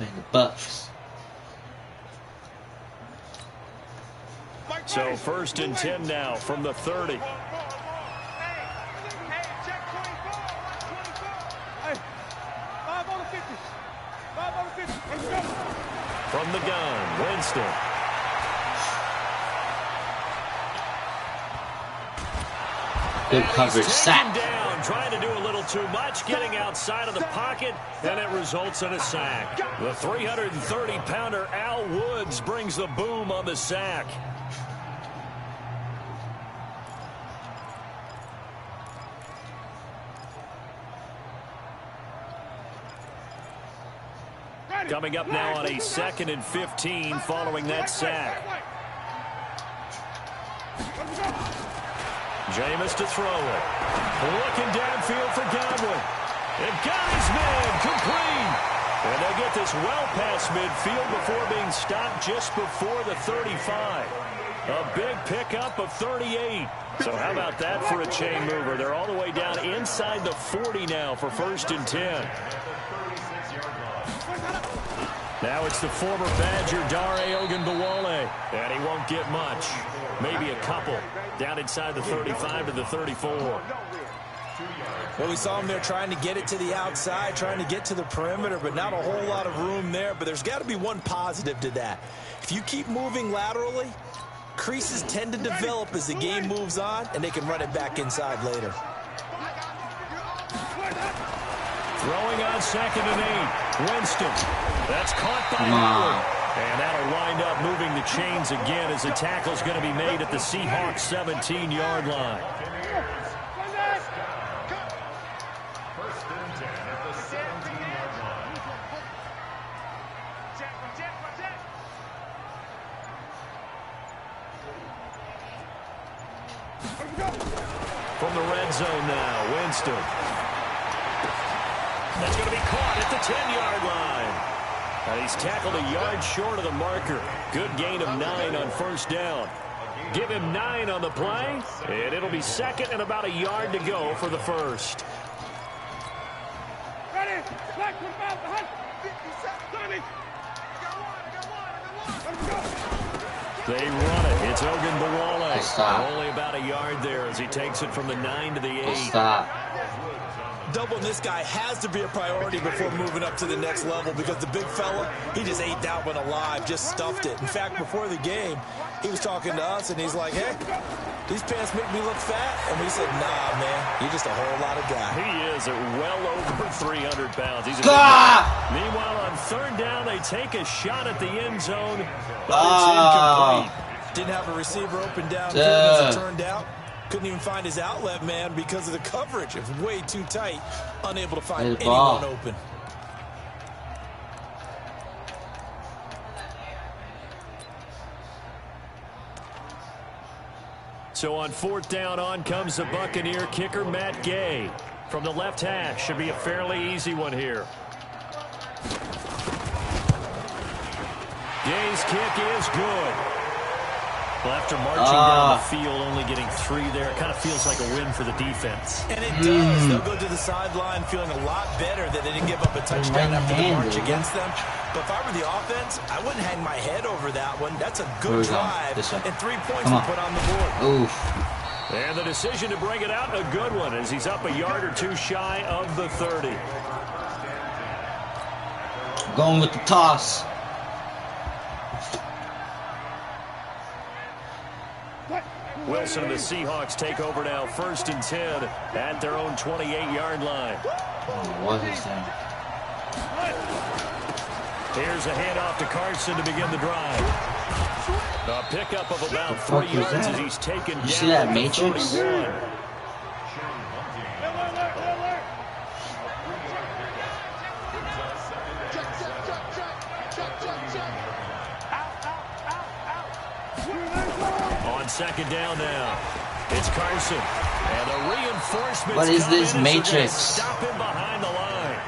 playing the Bucks. So 1st and 10 now from the 30. From the gun, Winston. Good coverage, sack. Down, trying to do a little too much, getting outside of the pocket, and it results in a sack. The 330-pounder Al Woods brings the boom on the sack. Coming up now on a 2nd and 15 following that sack. Jameis to throw it. Looking downfield for Godwin. And got his man complete. And they get this well past midfield before being stopped just before the 35. A big pickup of 38. So how about that for a chain mover? They're all the way down inside the 40 now for 1st and 10. Now it's the former Badger, Dare Ogunbowale, and he won't get much. Maybe a couple. Down inside the 35 to the 34. Well, we saw him there trying to get it to the outside, trying to get to the perimeter, but not a whole lot of room there. But there's got to be one positive to that. If you keep moving laterally, creases tend to develop as the game moves on, and they can run it back inside later. Throwing on 2nd and 8. Winston. That's caught by Howard. And that'll wind up moving the chains again as the tackle's going to be made at the Seahawks 17-yard line. From the red zone now, Winston. That's going to be caught at the 10-yard line. And he's tackled a yard short of the marker. Good gain of 9 on 1st down. Give him 9 on the play, and it'll be 2nd and about a yard to go for the 1st. They run it. It's Ogunbowale. Only about a yard there as he takes it from the 9 to the 8. Doubling this guy has to be a priority before moving up to the next level because the big fella, he just ate that one alive, just stuffed it. In fact, before the game, he was talking to us, and he's like, hey, these pants make me look fat. And we said, nah, man, you're just a whole lot of guy. He is at well over 300 pounds. He's a Meanwhile, on 3rd down, they take a shot at the end zone, but it's incomplete. Didn't have a receiver open down as it turned out. Couldn't even find his outlet man because of the coverage. It was way too tight. Unable to find anyone open. So on 4th down, on comes the Buccaneer kicker, Matt Gay. From the left hash, should be a fairly easy one here. Gay's kick is good. Well, after marching down the field, only getting 3 there, it kind of feels like a win for the defense. And it does. They'll go to the sideline feeling a lot better that they didn't give up a touchdown after the march against them. But if I were the offense, I wouldn't hang my head over that one. That's a good drive, and 3 points were put on the board. Oof. And the decision to bring it out, a good one, as he's up a yard or 2 shy of the 30. Going with the toss. Wilson and the Seahawks take over now, 1st and 10 at their own 28-yard line. What is that? Here's a handoff to Carson to begin the drive. A pickup of about 3 yards as he's taken down. You see that Matrix? 31. On 2nd down now, it's Carson, and the reinforcements. What is this Matrix? Stop him behind the line.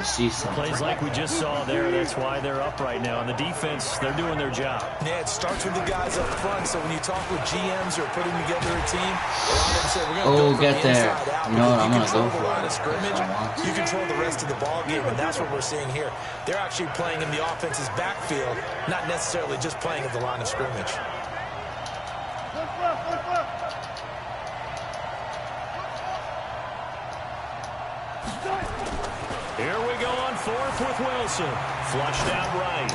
I see something. Plays like we just saw there. That's why they're up right now. And the defense, they're doing their job. Yeah, it starts with the guys up front. So when you talk with GMs who are putting together a team, a lot of them say, we're going to go from the inside out. You know what? I'm going to go for the line of scrimmage. You control the rest of the ball game, and that's what we're seeing here. They're actually playing in the offense's backfield, not necessarily just playing at the line of scrimmage. Here we go on fourth with Wilson. Flushed out right.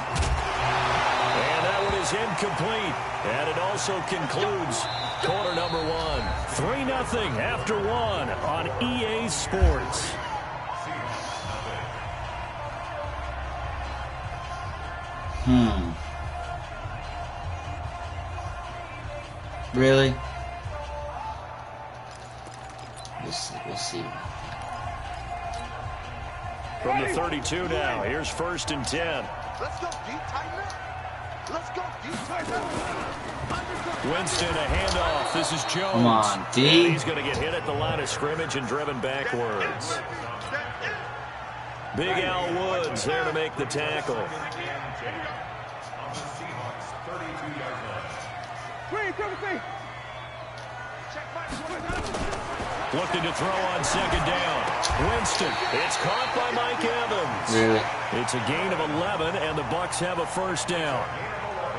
And that one is incomplete. And it also concludes quarter number one. 3-0 after one on EA Sports. Really? We'll see. From the 32 now, here's 1st and 10. Let's go deep, tighten. Let's go deep, tighten. Winston, a handoff. This is Jones. Come on, D. And he's going to get hit at the line of scrimmage and driven backwards. Big Al Woods there to make the tackle. Looking to throw on 2nd down. Winston, it's caught by Mike Evans. Really? It's a gain of 11, and the Bucs have a 1st down.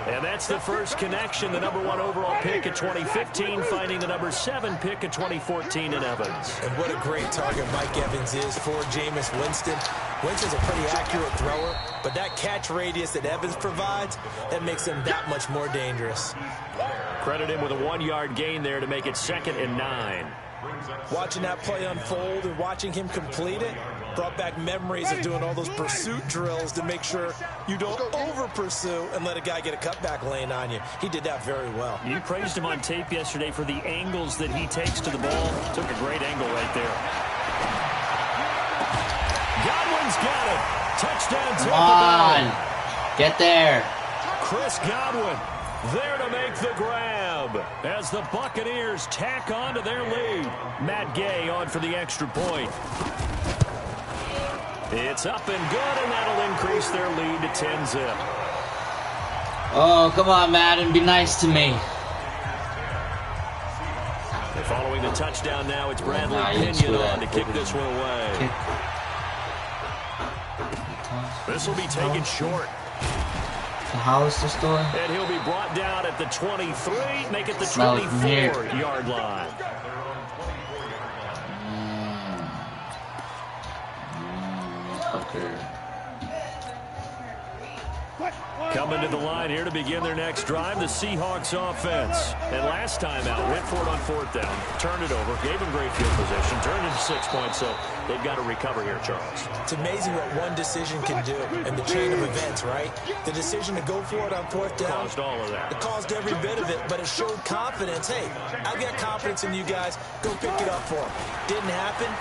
And that's the first connection, the #1 overall pick in 2015, finding the #7 pick in 2014 in Evans. And what a great target Mike Evans is for Jameis Winston. Winston's a pretty accurate thrower, but that catch radius that Evans provides, that makes him that much more dangerous. Credit him with a 1-yard gain there to make it 2nd and 9. Watching that play unfold and watching him complete it brought back memories of doing all those pursuit drills to make sure you don't over-pursue and let a guy get a cutback lane on you. He did that very well. You praised him on tape yesterday for the angles that he takes to the ball. Took a great angle right there. Godwin's got it. Touchdown Tampa Bay. Come on. Get there. Chris Godwin there to make the grab as the Buccaneers tack on to their lead. Matt Gay on for the extra point. It's up and good, and that'll increase their lead to 10-zip. Oh, come on, Madden. Be nice to me. Following the touchdown now, it's Bradley Pinion on to kick this one away. This will be taken short. The Hollister store? And he'll be brought down at the 23, make it the 24-yard line. Okay. Coming to the line here to begin their next drive, the Seahawks offense. And last time out, went for it on 4th down, turned it over, gave them great field position, turned it to 6 points, so they've got to recover here, Charles. It's amazing what one decision can do in the chain of events, right? The decision to go for it on 4th down. Caused all of that. It caused every bit of it, but it showed confidence. Hey, I've got confidence in you guys. Go pick it up for them. Didn't happen.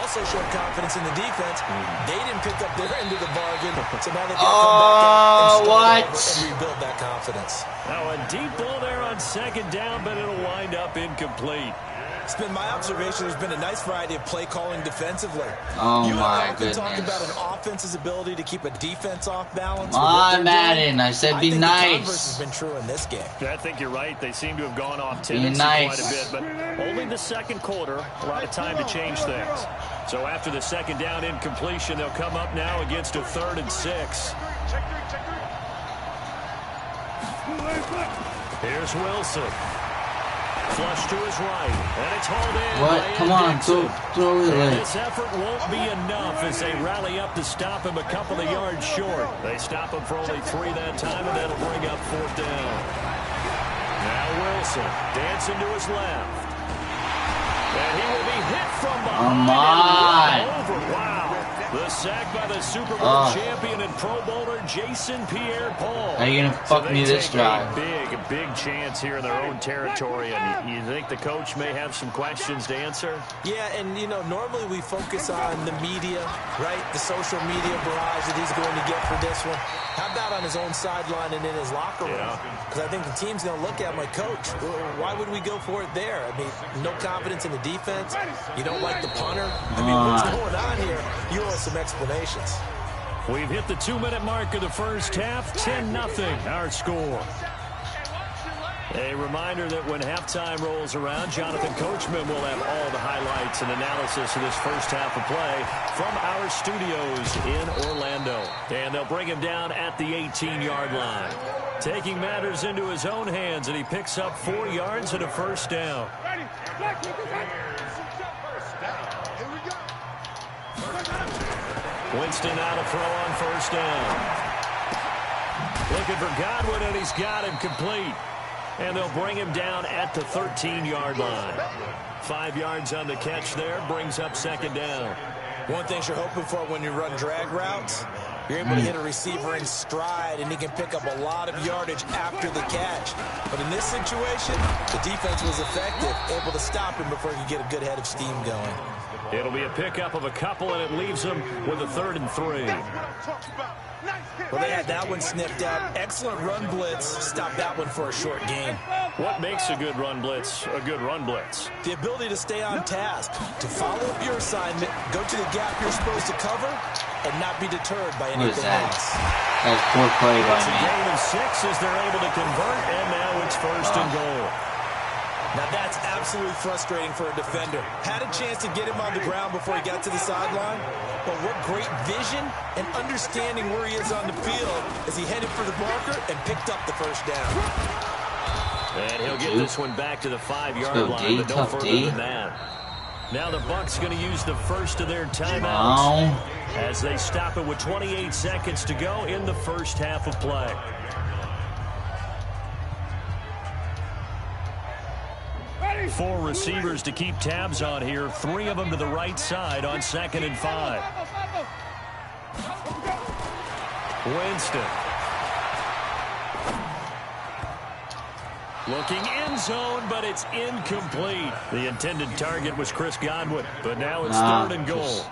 Also showed confidence in the defense. They didn't pick up their end of the bargain, so now they've got to come back out and start over and rebuild that confidence. Now a deep ball there on 2nd down, but it'll wind up incomplete. It's been my observation. There's been a nice variety of play calling defensively. Oh, you my goodness. goodness. Talk about an offense's ability to keep a defense off balance. Madden. I said be nice. The converse has been true in this game. I think you're right. They seem to have gone off tendency quite a bit, but only the 2nd quarter, a lot of time to change things. So after the 2nd down incompletion, they'll come up now against a 3rd and 6. Here's Wilson. Flush to his right, and it's hauled in. What? Come on, throw it late. This effort won't be enough as they rally up to stop him a couple of yards short. They stop him for only 3 that time, and that'll bring up 4th down. Now Wilson dancing to his left. And he will be hit from behind. Come on. Wow. The sack by the Super Bowl champion and Pro Bowler Jason Pierre-Paul. How are you going to fuck me this drive? A big chance here in their own territory. And you think the coach may have some questions to answer? Yeah, and, you know, normally we focus on the media, right? The social media barrage that he's going to get for this one. How about on his own sideline and in his locker room? Because I think the team's going to look at my coach. Why would we go for it there? I mean, no confidence in the defense. You don't like the punter. I mean, what's going on here? You owe a some explanations. We've hit the 2-minute mark of the first half. 10-0 our score. A reminder that when halftime rolls around, Jonathan Coachman will have all the highlights and analysis of this first half of play from our studios in Orlando. And they'll bring him down at the 18-yard line. Taking matters into his own hands, and he picks up 4 yards and a first down. Winston out to throw on first down. Looking for Godwin, and he's got him complete. And they'll bring him down at the 13-yard line. 5 yards on the catch there, brings up second down. One thing you're hoping for when you run drag routes, you're able to hit a receiver in stride, and he can pick up a lot of yardage after the catch. But in this situation, the defense was effective, able to stop him before he could get a good head of steam going. It'll be a pickup of a couple, and it leaves them with a 3rd and 3. Well, they had that one sniffed out. Excellent run blitz. Stop that one for a short gain. What makes a good run blitz a good run blitz? The ability to stay on task, to follow up your assignment, go to the gap you're supposed to cover, and not be deterred by anything else. That was poor play by It's a me. gain of 6 as they're able to convert, and now it's 1st and goal. Now that's absolutely frustrating for a defender. Had a chance to get him on the ground before he got to the sideline, but what great vision and understanding where he is on the field as he headed for the marker and picked up the first down. And he'll get this one back to the 5-yard line, but no further than that. Now the Bucs going to use the first of their timeouts as they stop it with 28 seconds to go in the first half of play. Four receivers to keep tabs on here. 3 of them to the right side on 2nd and 5. Winston. Looking end zone, but it's incomplete. The intended target was Chris Godwin, but now it's 3rd and goal.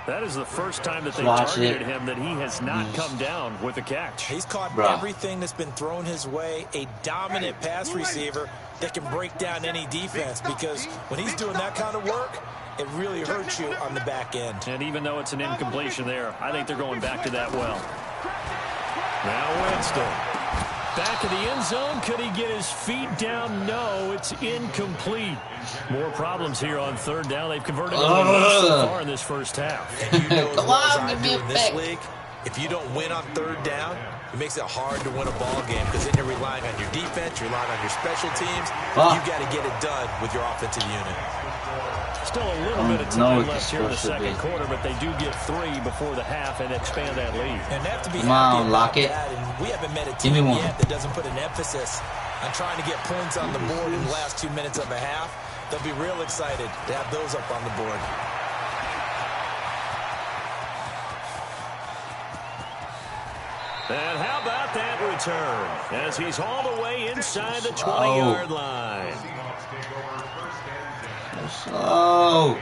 That is the first time that they targeted him that he has not come down with a catch. He's caught everything that's been thrown his way. A dominant pass receiver that can break down any defense, because when he's doing that kind of work, it really hurts you on the back end. And even though it's an incompletion there, I think they're going back to that well. Now Winston. Back of the end zone. Could he get his feet down? No, it's incomplete. More problems here on 3rd down. They've converted so far in this first half. And you know as well as I do in this league, if you don't win on 3rd down, it makes it hard to win a ball game, because then you're relying on your defense, you're relying on your special teams. You got to get it done with your offensive unit. Still a little bit of time left here in the second quarter, but they do get 3 before the half and expand that lead. And they have to be Come on, lock it. that, and we haven't met a team yet that doesn't put an emphasis on trying to get points on the board in the last 2 minutes of a half. They'll be real excited to have those up on the board. And how about that return as he's all the way inside the 20-yard line. Slow.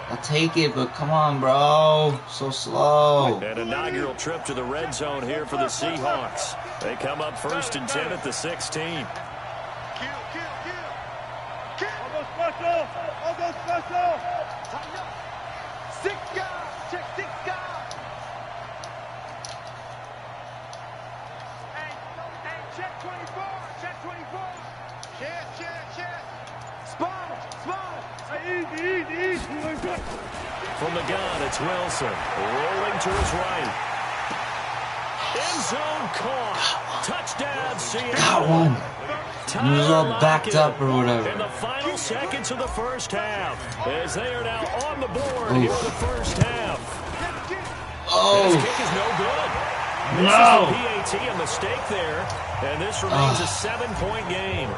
I'll take it, but come on, bro. So slow. An inaugural trip to the red zone here for the Seahawks. They come up 1st and 10 at the 16. Check 24. Check 24. Check. Spot. Easy. From the gun, it's Wilson. Rolling to his right. End zone caught. Touchdown, Seattle. Got one. He was all backed up or whatever. In the final seconds of the first half, as they are now on the board here in the first half. His kick is no good. No. This is a PAT, a mistake there, and this remains a 7-point game.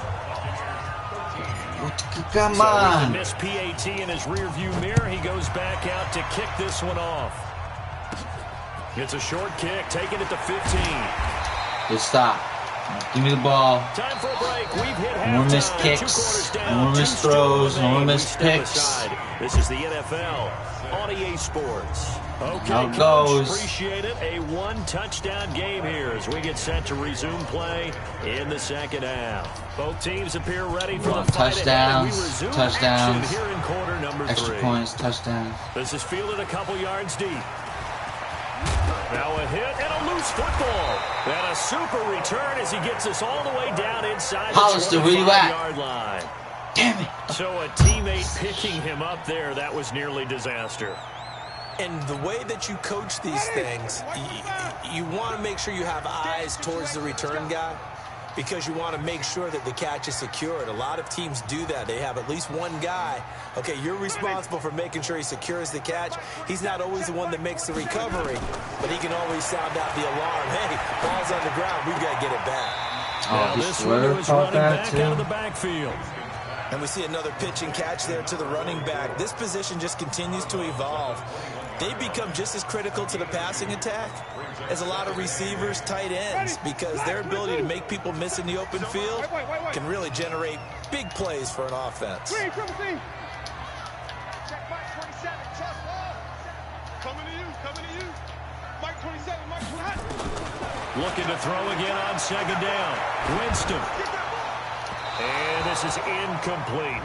Come So on. he missed PAT in his rearview mirror. He goes back out to kick this one off. It's a short kick, taken at the 15. Good stop. Give me the ball. Time for a break. We've hit No more missed halftime. kicks. No more missed throws. No more missed picks. This is the NFL on EA Sports. Okay, How it Coach, goes. appreciate it. A one-touchdown game here as we get set to resume play in the second half. Both teams appear ready for the fight ahead. We resume action here in quarter number 3. Extra points, touchdown. This is fielded a couple yards deep. Now a hit and a loose football. And a super return as he gets us all the way down inside the 25-yard line. Damn it. So a teammate picking him up there, that was nearly disaster. And the way that you coach these things, you want to make sure you have eyes towards the return guy because you want to make sure that the catch is secured. A lot of teams do that. They have at least one guy. Okay, you're responsible for making sure he secures the catch. He's not always the one that makes the recovery, but he can always sound out the alarm. Hey, ball's on the ground. We've got to get it back. Now this one was running back out of the backfield. And we see another pitch and catch there to the running back. This position just continues to evolve. They become just as critical to the passing attack as a lot of receivers, tight ends, because their ability to make people miss in the open field can really generate big plays for an offense. Check Mike 27, trust ball. Coming to you. Mike 27, Mike 27. Looking to throw again on second down. Winston. And this is incomplete.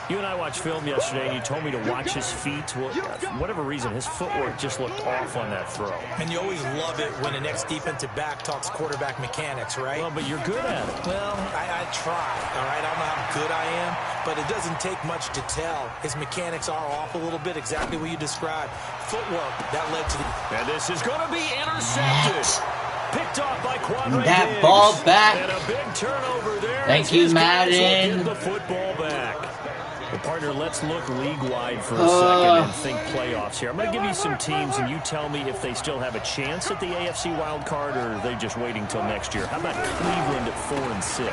You and I watched film yesterday, and you told me to watch his feet. Well, for whatever reason, his footwork just looked off on that throw. And you always love it when the next defensive back talks quarterback mechanics, right? Well, but you're good at it. Well, I try, all right? I don't know how good I am, but it doesn't take much to tell. His mechanics are off a little bit, exactly what you described. Footwork, that led to the... And this is going to be intercepted. Picked off by Quadre That Diggs. ball back. And a big turnover there. Thank you, Madden. Get the football back. Well, partner, let's look league-wide for a second and think playoffs here. I'm going to give you some teams, and you tell me if they still have a chance at the AFC wild card, or are they just waiting until next year? How about Cleveland at 4-6?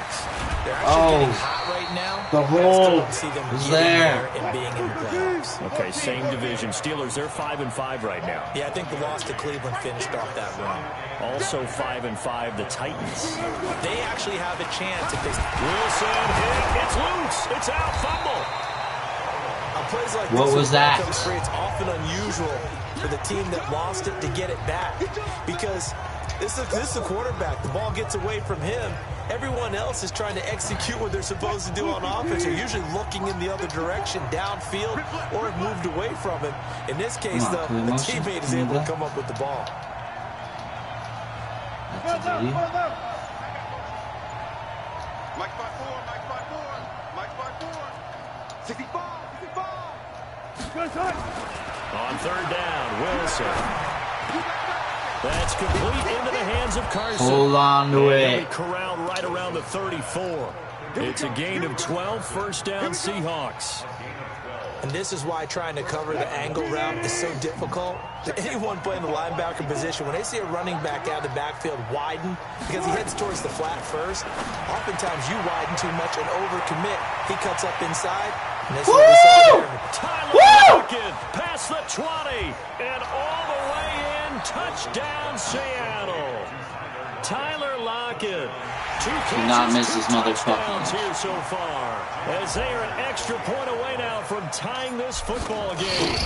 They're actually getting hot right now. The hole is there. And being in the playoffs. Okay, same division. Steelers, they're 5-5 right now. Yeah, I think the loss to Cleveland finished off that run. Also 5-5, the Titans. They actually have a chance if they... Wilson hit. It's loose. It's out. Fumble. Plays like what this was that? It's often unusual for the team that lost it to get it back because this is the quarterback. The ball gets away from him. Everyone else is trying to execute what they're supposed to do on offense. They're usually looking in the other direction, downfield, or have moved away from it. In this case, though, the teammate is able to come up with the ball. That's a beauty. Mike 5-4, Mike 5-4, Mike 5-4. 65. On third down, Wilson. That's complete into the hands of Carson. Hold on to it. Corralled right around the 34. It's a gain of 12, first down Seahawks. And this is why trying to cover the angle route is so difficult. Anyone playing the linebacker position, when they see a running back out of the backfield widen, because he heads towards the flat first, oftentimes you widen too much and overcommit. He cuts up inside. And this is what we saw there. Tyler Lockett past the 20 and all the way in. Touchdown, Seattle. Tyler Lockett. Do not miss this motherfucker. Here so far, as they are an extra point away now from tying this football game.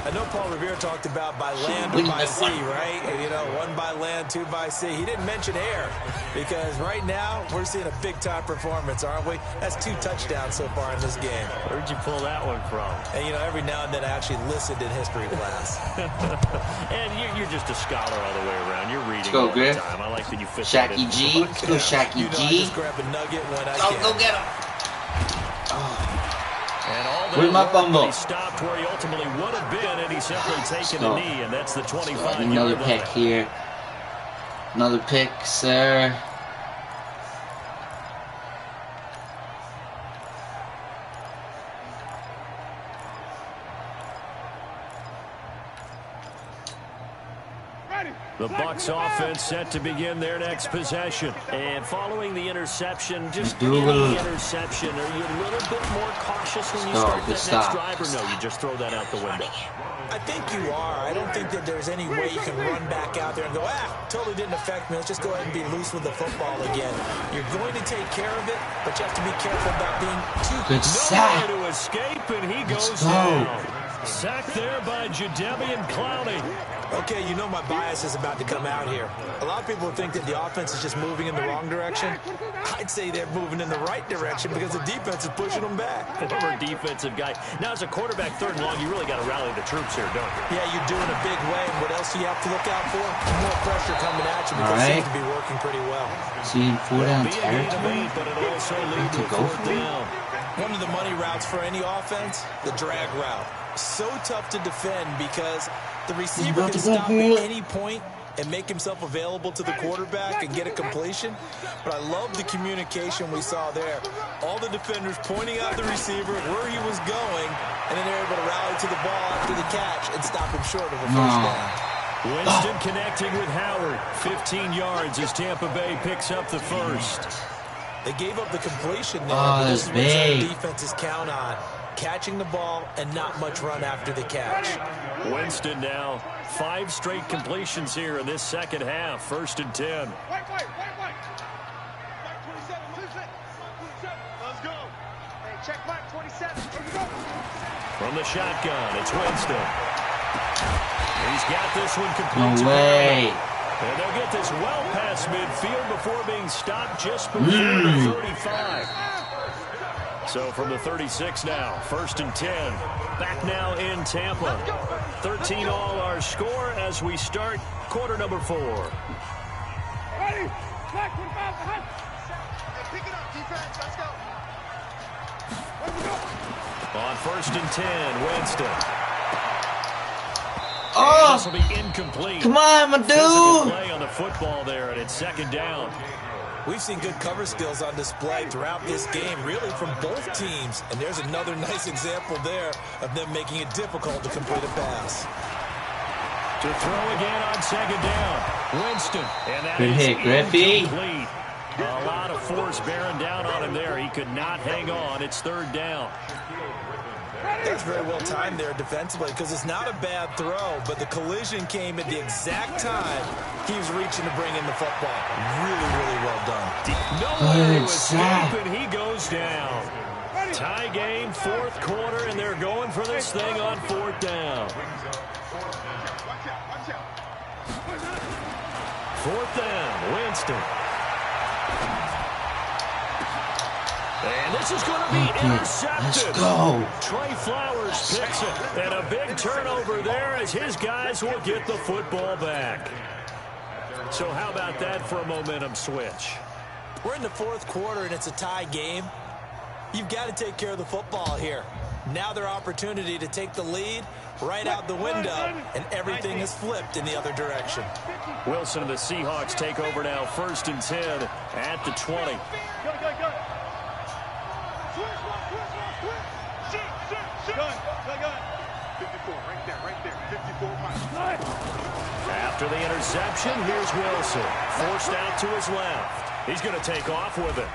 I know Paul Revere talked about by land or by sea, right? You know, one by land, two by sea. He didn't mention air because right now we're seeing a big-time performance, aren't we? That's 2 touchdowns so far in this game. Where'd you pull that one from? And, you know, every now and then I actually listened in history class. And you're just a scholar all the way around. You're reading go, all Griff. the time. I like that you fit Shacky that in. G. Let's go, Shacky I G. just grab a nugget when I can. Go get him. And all that Where's my fumble? he stopped where he ultimately would have been, and he's simply taken a knee, and that's the 25. Another pick here. Another pick, sir. The Bucs offense set to begin their next possession. And following the interception, just any interception, are you a little bit more cautious when you start that next drive, or no, you just throw that out the window? I think you are. I don't think that there's any way you can run back out there and go, totally didn't affect me. Let's just go ahead and be loose with the football again. You're going to take care of it, but you have to be careful about being too... Good sack. Nowhere to escape, and he goes down. Sacked there by Jadeveon Clowney. Okay, you know my bias is about to come out here. A lot of people think that the offense is just moving in the wrong direction. I'd say they're moving in the right direction because the defense is pushing them back. Former defensive guy. Now, as a quarterback, 3rd and long, you really got to rally the troops here, don't you? Yeah, you do in a big way. And what else do you have to look out for? More pressure coming at you because it seems to be working pretty well. See, 4 down territory. But it also leads to 4th down. One of the money routes for any offense, the drag route. So tough to defend because the receiver can stop at any point and make himself available to the quarterback and get a completion. But I love the communication we saw there. All the defenders pointing out the receiver where he was going, and then they're able to rally to the ball after the catch and stop him short of a first down. Winston connecting with Howard. 15 yards as Tampa Bay picks up the first. They gave up the completion there, but this is what their defenses count on. Catching the ball and not much run after the catch. Winston now 5 straight completions here in this second half. 1st and 10. Mike 27, let's go. Hey, check Mike 27. Let's go. From the shotgun, it's Winston. He's got this one complete. No way. And they'll get this well past midfield before being stopped just before the 35. So from the 36 now, 1st and 10. Back now in Tampa. 13 all our score as we start quarter number 4. Ready? Back 25 behind. Pick it up, defense. Let's go. Let's go. On 1st and 10, Winston. Oh, this will be incomplete. Come on, my Physical dude. play on the football there, and it's 2nd down. We've seen good cover skills on display throughout this game, really from both teams. And there's another nice example there of them making it difficult to complete a pass. To throw again on 2nd down. Winston. And that Good is hit, Griffey. incomplete. A lot of force bearing down on him there. He could not hang on. It's 3rd down. That's very well timed there defensively because it's not a bad throw, but the collision came at the exact time he was reaching to bring in the football. Really, really well done. Nowhere to escape, and he goes down. Tie game, 4th quarter, and they're going for this thing on 4th down. 4th down, Winston. And this is going to be intercepted. Let's go. Trey Flowers picks it. And a big turnover there as his guys will get the football back. So how about that for a momentum switch? We're in the 4th quarter, and it's a tie game. You've got to take care of the football here. Now their opportunity to take the lead right out the window, and everything is flipped in the other direction. Wilson and the Seahawks take over now, 1st and 10 at the 20. Go. Gun. 54, right there. 54 miles. After the interception, here's Wilson. Forced out to his left. He's going to take off with it.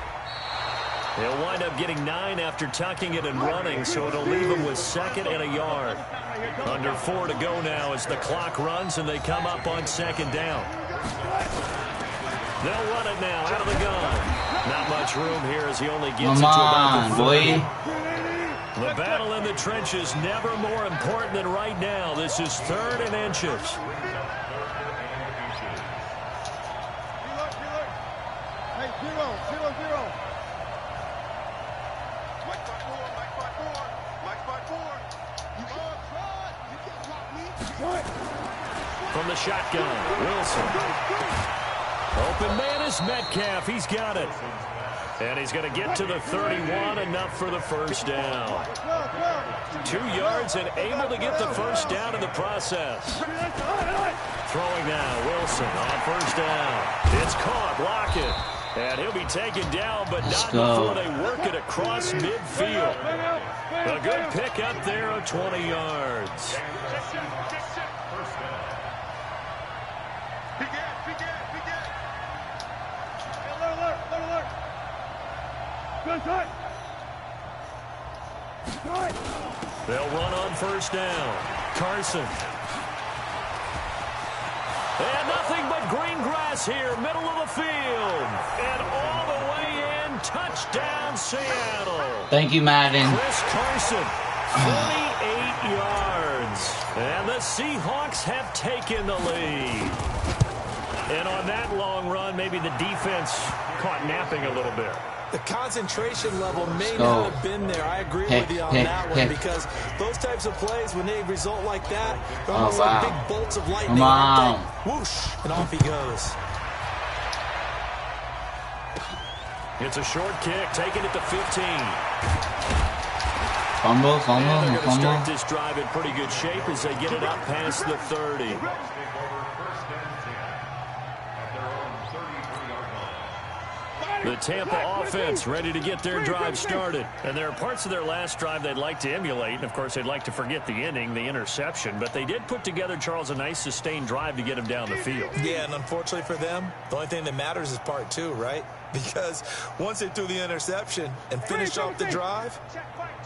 He'll wind up getting 9 after tucking it and running, so it'll leave him with 2nd and a yard. Under 4 to go now as the clock runs and they come up on 2nd down. They'll run it now out of the gun. Not much room here as he only gets it to about the 40. The battle in the trenches never more important than right now. This is 3rd and inches. Hey, 0. Mike 5-4. You all try. You can't drop me. From the shotgun, Wilson. Open man is Metcalf. He's got it. And he's going to get to the 31, enough for the 1st down. 2 yards and able to get the 1st down in the process. Throwing now, Wilson on 1st down. It's caught, block it. And he'll be taken down, but not before they work it across midfield. A good pick up there of 20 yards. They'll run on 1st down. Carson. And nothing but green grass here, middle of the field. And all the way in, touchdown Seattle. Thank you, Madden. Chris Carson, 48 yards. And the Seahawks have taken the lead. And on that long run, maybe the defense caught napping a little bit. The concentration level may not have been there. I agree with you on that one because those types of plays, when they result like that, they're almost like big bolts of lightning. Whoosh, and off he goes. It's a short kick, taking it to 15. Fumble. And they're going to start this drive in pretty good shape as they get it up past the 30. The Tampa offense ready to get their drive started. And there are parts of their last drive they'd like to emulate. And, of course, they'd like to forget the inning, the interception. But they did put together, Charles, a nice sustained drive to get him down the field. Yeah, and unfortunately for them, the only thing that matters is part two, right? Because once they threw the interception and finished off the drive,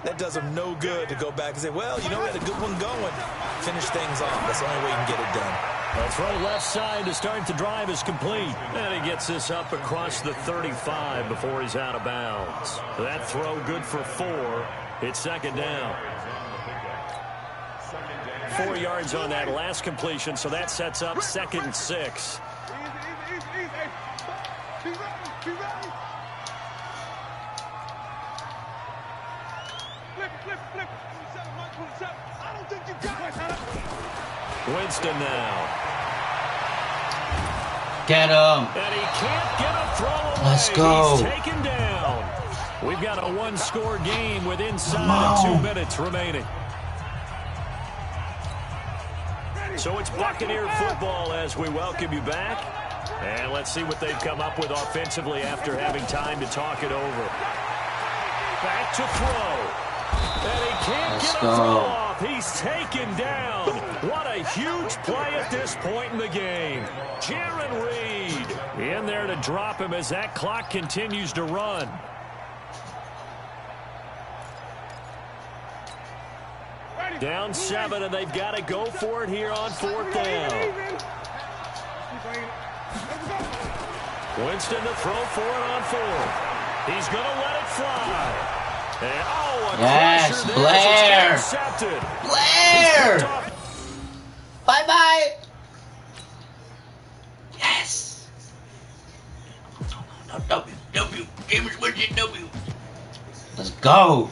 that does them no good to go back and say, well, you know, we had a good one going. Finish things off. That's the only way you can get it done. A throw left side to start the drive is complete. And he gets this up across the 35 before he's out of bounds. That throw good for 4. It's second down. 4 yards on that last completion, so that sets up 2nd and 6. Winston now. Get him. And he can't get a throw away. Let's go. He's taken down. We've got a one-score game with inside of 2 minutes remaining. So it's Buccaneer football as we welcome you back. And let's see what they've come up with offensively after having time to talk it over. Back to throw. And he can't get a throw off. He's taken down. What a huge play at this point in the game. Jaron Reed in there to drop him as that clock continues to run. Down 7, and they've got to go for it here on 4th down. Winston to throw for it on 4th. He's going to let it fly. And, a yes, Blair. Blair. Bye-bye. Yes. W. James Winston, W. Let's go.